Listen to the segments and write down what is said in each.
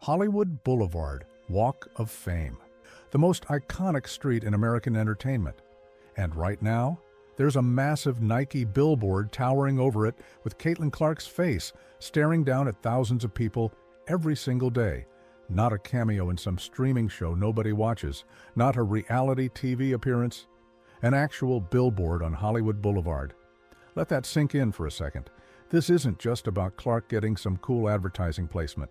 Hollywood Boulevard, Walk of Fame, the most iconic street in American entertainment. And right now, there's a massive Nike billboard towering over it with Caitlin Clark's face staring down at thousands of people every single day. Not a cameo in some streaming show nobody watches, not a reality TV appearance, an actual billboard on Hollywood Boulevard. Let that sink in for a second. This isn't just about Clark getting some cool advertising placement.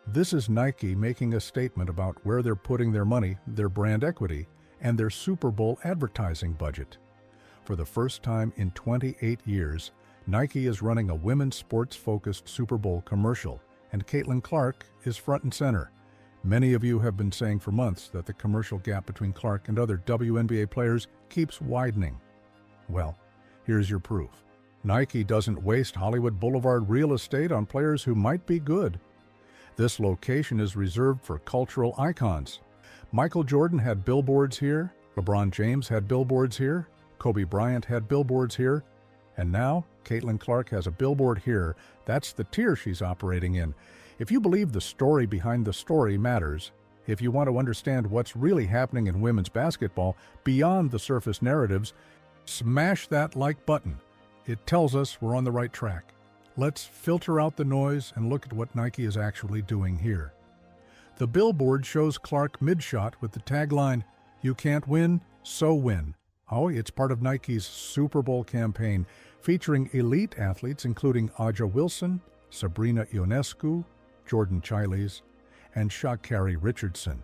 This is Nike making a statement about where they're putting their money, their brand equity, and their Super Bowl advertising budget. For the first time in 28 years, Nike is running a women's sports-focused Super Bowl commercial, and Caitlin Clark is front and center. Many of you have been saying for months that the commercial gap between Clark and other WNBA players keeps widening. Well, here's your proof. Nike doesn't waste Hollywood Boulevard real estate on players who might be good. This location is reserved for cultural icons. Michael Jordan had billboards here, LeBron James had billboards here, Kobe Bryant had billboards here, and now Caitlin Clark has a billboard here. That's the tier she's operating in. If you believe the story behind the story matters, if you want to understand what's really happening in women's basketball beyond the surface narratives, smash that like button. It tells us we're on the right track. Let's filter out the noise and look at what Nike is actually doing here. The billboard shows Clark mid-shot with the tagline, "You can't win, so win." Oh, it's part of Nike's Super Bowl campaign, featuring elite athletes including A'ja Wilson, Sabrina Ionescu, Jordan Chiles, and Sha'Carri Richardson.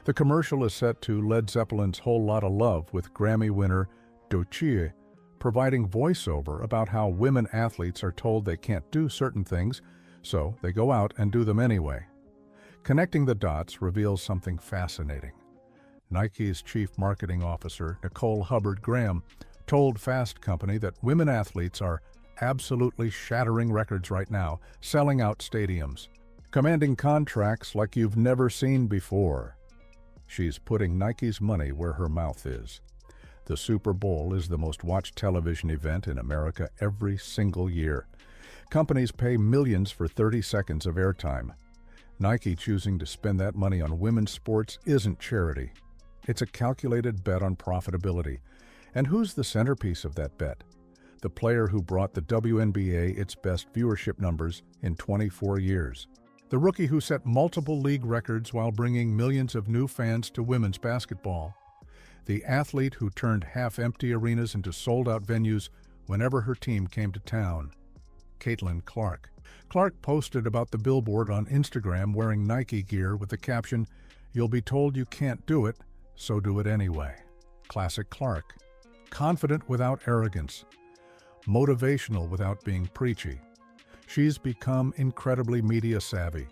The commercial is set to Led Zeppelin's Whole Lotta Love with Grammy winner Doechii, providing voiceover about how women athletes are told they can't do certain things, so they go out and do them anyway. Connecting the dots reveals something fascinating. Nike's chief marketing officer, Nicole Hubbard Graham, told Fast Company that women athletes are absolutely shattering records right now, selling out stadiums, commanding contracts like you've never seen before. She's putting Nike's money where her mouth is. The Super Bowl is the most watched television event in America every single year. Companies pay millions for 30 seconds of airtime. Nike choosing to spend that money on women's sports isn't charity. It's a calculated bet on profitability. And who's the centerpiece of that bet? The player who brought the WNBA its best viewership numbers in 24 years. The rookie who set multiple league records while bringing millions of new fans to women's basketball. The athlete who turned half-empty arenas into sold-out venues whenever her team came to town. Caitlin Clark. Clark posted about the billboard on Instagram wearing Nike gear with the caption, "You'll be told you can't do it, so do it anyway." Classic Clark. Confident without arrogance. Motivational without being preachy. She's become incredibly media savvy,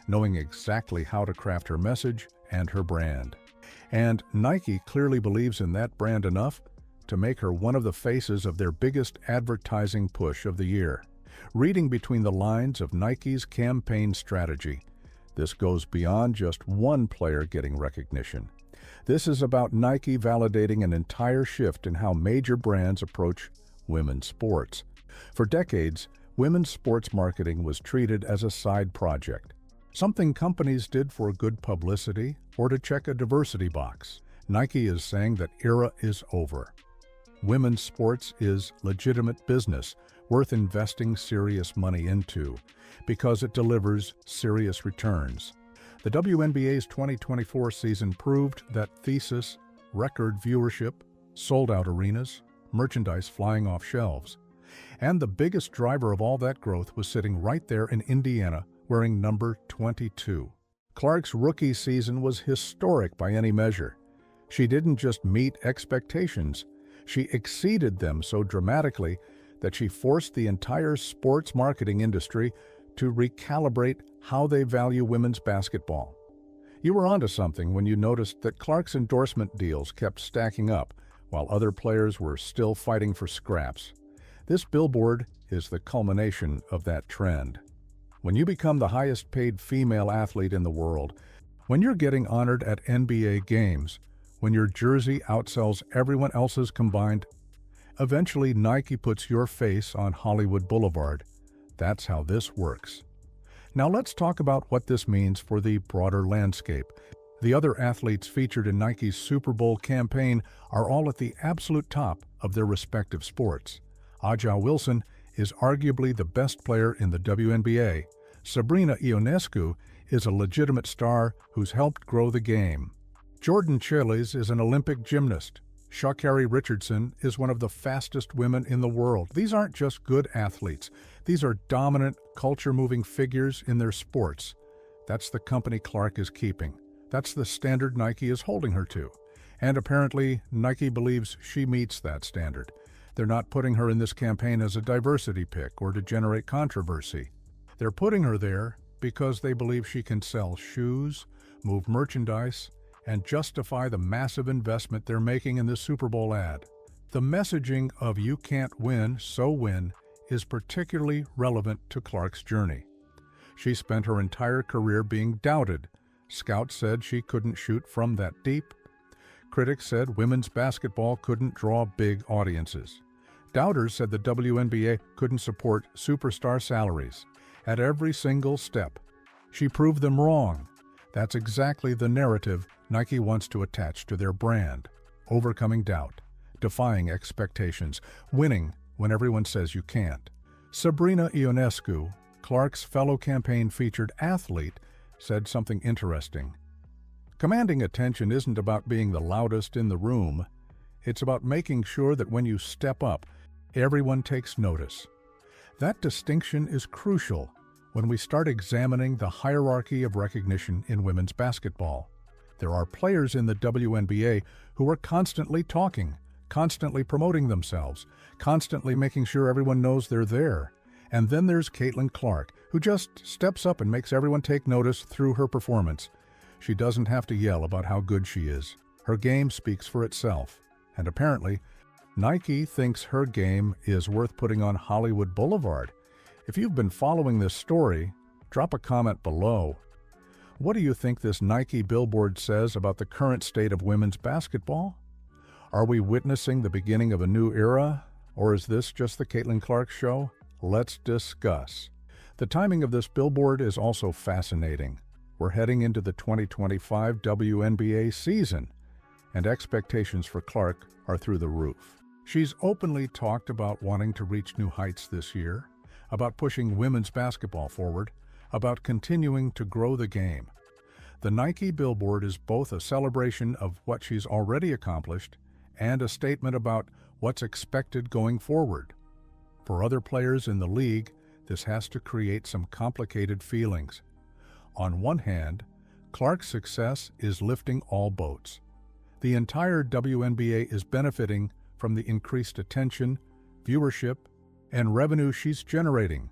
knowing exactly how to craft her message and her brand. And Nike clearly believes in that brand enough to make her one of the faces of their biggest advertising push of the year. Reading between the lines of Nike's campaign strategy, this goes beyond just one player getting recognition. This is about Nike validating an entire shift in how major brands approach women's sports. For decades, women's sports marketing was treated as a side project, something companies did for good publicity or to check a diversity box. Nike is saying that era is over. Women's sports is legitimate business, worth investing serious money into, because it delivers serious returns. The WNBA's 2024 season proved that thesis: record viewership, sold-out arenas, merchandise flying off shelves. And the biggest driver of all that growth was sitting right there in Indiana, wearing number 22. Clark's rookie season was historic by any measure. She didn't just meet expectations, she exceeded them so dramatically that she forced the entire sports marketing industry to recalibrate how they value women's basketball. You were onto something when you noticed that Clark's endorsement deals kept stacking up while other players were still fighting for scraps. This billboard is the culmination of that trend. When you become the highest-paid female athlete in the world, when you're getting honored at NBA games, when your jersey outsells everyone else's combined, eventually Nike puts your face on Hollywood Boulevard. That's how this works. Now let's talk about what this means for the broader landscape. The other athletes featured in Nike's Super Bowl campaign are all at the absolute top of their respective sports. A'ja Wilson is arguably the best player in the WNBA. Sabrina Ionescu is a legitimate star who's helped grow the game. Jordan Chiles is an Olympic gymnast. Sha'Carri Richardson is one of the fastest women in the world. These aren't just good athletes. These are dominant, culture-moving figures in their sports. That's the company Clark is keeping. That's the standard Nike is holding her to. And apparently, Nike believes she meets that standard. They're not putting her in this campaign as a diversity pick or to generate controversy. They're putting her there because they believe she can sell shoes, move merchandise, and justify the massive investment they're making in this Super Bowl ad. The messaging of "you can't win, so win" is particularly relevant to Clark's journey. She spent her entire career being doubted. Scouts said she couldn't shoot from that deep. Critics said women's basketball couldn't draw big audiences. Doubters said the WNBA couldn't support superstar salaries. At every single step, she proved them wrong. That's exactly the narrative Nike wants to attach to their brand. Overcoming doubt, defying expectations, winning when everyone says you can't. Sabrina Ionescu, Clark's fellow campaign-featured athlete, said something interesting. Commanding attention isn't about being the loudest in the room. It's about making sure that when you step up, everyone takes notice. That distinction is crucial when we start examining the hierarchy of recognition in women's basketball. There are players in the WNBA who are constantly talking, constantly promoting themselves, constantly making sure everyone knows they're there. And then there's Caitlin Clark, who just steps up and makes everyone take notice through her performance. She doesn't have to yell about how good she is. Her game speaks for itself. And apparently, Nike thinks her game is worth putting on Hollywood Boulevard. If you've been following this story, drop a comment below. What do you think this Nike billboard says about the current state of women's basketball? Are we witnessing the beginning of a new era, or is this just the Caitlin Clark show? Let's discuss. The timing of this billboard is also fascinating. We're heading into the 2025 WNBA season, and expectations for Clark are through the roof. She's openly talked about wanting to reach new heights this year, about pushing women's basketball forward, about continuing to grow the game. The Nike billboard is both a celebration of what she's already accomplished and a statement about what's expected going forward. For other players in the league, this has to create some complicated feelings. On one hand, Clark's success is lifting all boats. The entire WNBA is benefiting from the increased attention, viewership, and revenue she's generating.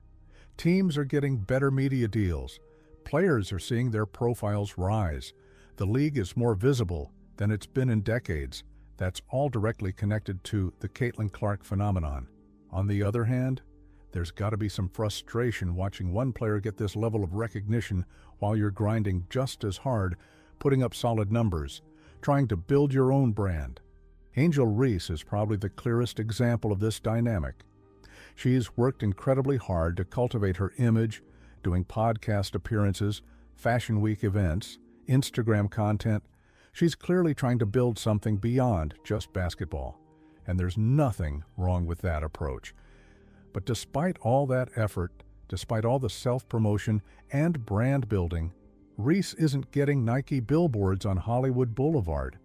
Teams are getting better media deals. Players are seeing their profiles rise. The league is more visible than it's been in decades. That's all directly connected to the Caitlin Clark phenomenon. On the other hand, there's got to be some frustration watching one player get this level of recognition while you're grinding just as hard, putting up solid numbers, trying to build your own brand. Angel Reese is probably the clearest example of this dynamic. She's worked incredibly hard to cultivate her image, doing podcast appearances, Fashion Week events, Instagram content. She's clearly trying to build something beyond just basketball, and there's nothing wrong with that approach. But despite all that effort, despite all the self-promotion and brand building, Reese isn't getting Nike billboards on Hollywood Boulevard.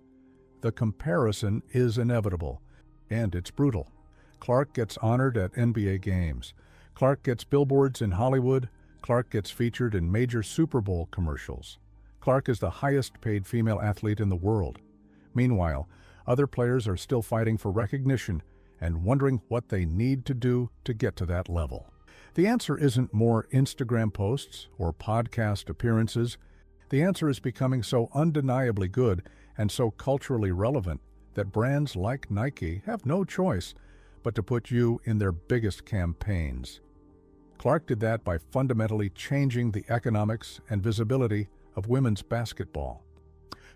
The comparison is inevitable, and it's brutal. Clark gets honored at NBA games. Clark gets billboards in Hollywood. Clark gets featured in major Super Bowl commercials. Clark is the highest-paid female athlete in the world. Meanwhile, other players are still fighting for recognition and wondering what they need to do to get to that level. The answer isn't more Instagram posts or podcast appearances. The answer is becoming so undeniably good and so culturally relevant that brands like Nike have no choice but to put you in their biggest campaigns. Clark did that by fundamentally changing the economics and visibility of women's basketball.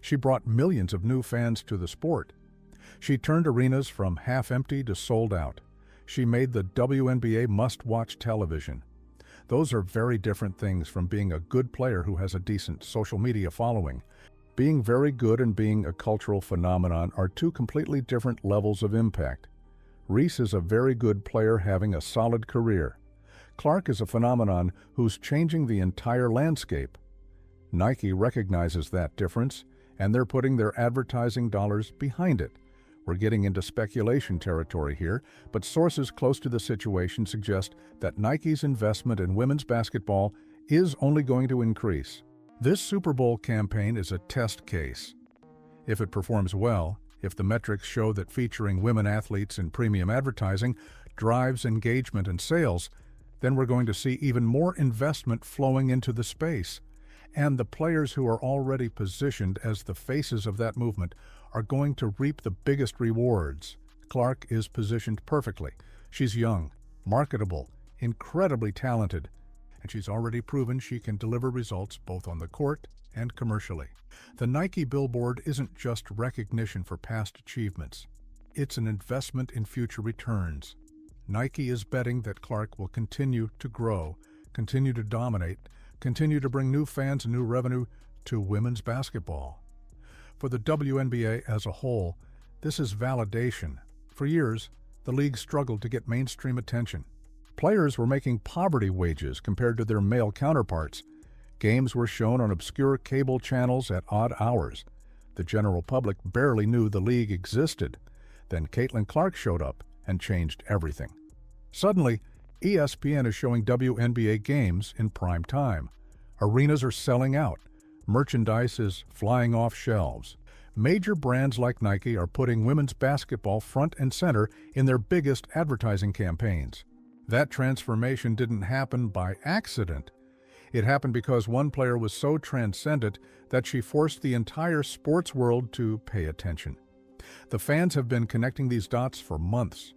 She brought millions of new fans to the sport. She turned arenas from half-empty to sold out. She made the WNBA must-watch television. Those are very different things from being a good player who has a decent social media following. Being very good and being a cultural phenomenon are two completely different levels of impact. Reese is a very good player having a solid career. Clark is a phenomenon who's changing the entire landscape. Nike recognizes that difference, and they're putting their advertising dollars behind it. We're getting into speculation territory here, but sources close to the situation suggest that Nike's investment in women's basketball is only going to increase. This Super Bowl campaign is a test case. If it performs well, if the metrics show that featuring women athletes in premium advertising drives engagement and sales, then we're going to see even more investment flowing into the space. And the players who are already positioned as the faces of that movement are going to reap the biggest rewards. Clark is positioned perfectly. She's young, marketable, incredibly talented, and she's already proven she can deliver results both on the court and commercially. The Nike billboard isn't just recognition for past achievements. It's an investment in future returns. Nike is betting that Clark will continue to grow, continue to dominate, continue to bring new fans and new revenue to women's basketball. For the WNBA as a whole, this is validation. For years, the league struggled to get mainstream attention. Players were making poverty wages compared to their male counterparts. Games were shown on obscure cable channels at odd hours. The general public barely knew the league existed. Then Caitlin Clark showed up and changed everything. Suddenly, ESPN is showing WNBA games in prime time. Arenas are selling out. Merchandise is flying off shelves. Major brands like Nike are putting women's basketball front and center in their biggest advertising campaigns. That transformation didn't happen by accident. It happened because one player was so transcendent that she forced the entire sports world to pay attention. The fans have been connecting these dots for months.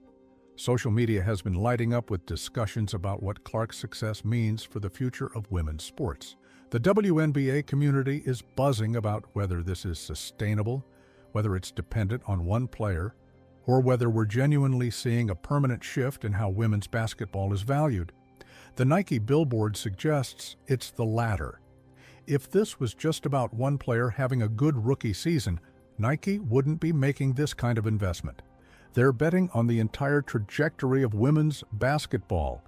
Social media has been lighting up with discussions about what Clark's success means for the future of women's sports. The WNBA community is buzzing about whether this is sustainable, whether it's dependent on one player, or whether we're genuinely seeing a permanent shift in how women's basketball is valued. The Nike billboard suggests it's the latter. If this was just about one player having a good rookie season, Nike wouldn't be making this kind of investment. They're betting on the entire trajectory of women's basketball,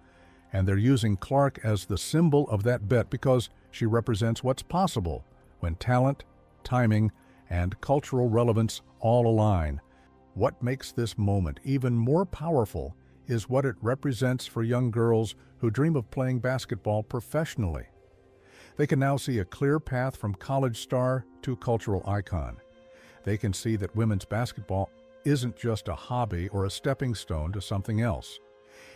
and they're using Clark as the symbol of that bet because she represents what's possible when talent, timing, and cultural relevance all align. What makes this moment even more powerful is what it represents for young girls who dream of playing basketball professionally. They can now see a clear path from college star to cultural icon. They can see that women's basketball isn't just a hobby or a stepping stone to something else.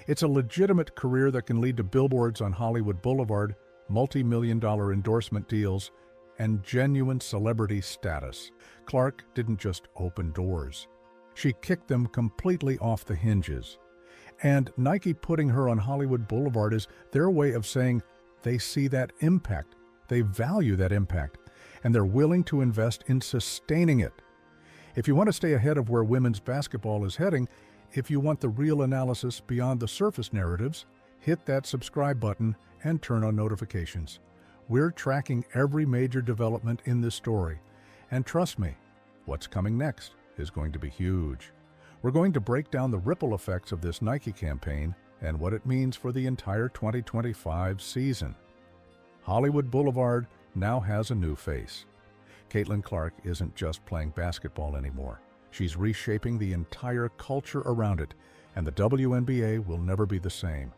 It's a legitimate career that can lead to billboards on Hollywood Boulevard, multi-million-dollar endorsement deals, and genuine celebrity status. Clark didn't just open doors. She kicked them completely off the hinges. And Nike putting her on Hollywood Boulevard is their way of saying they see that impact, they value that impact, and they're willing to invest in sustaining it. If you want to stay ahead of where women's basketball is heading, if you want the real analysis beyond the surface narratives, hit that subscribe button and turn on notifications. We're tracking every major development in this story. And trust me, what's coming next is going to be huge. We're going to break down the ripple effects of this Nike campaign and what it means for the entire 2025 season. Hollywood Boulevard now has a new face. Caitlin Clark isn't just playing basketball anymore. She's reshaping the entire culture around it, and the WNBA will never be the same.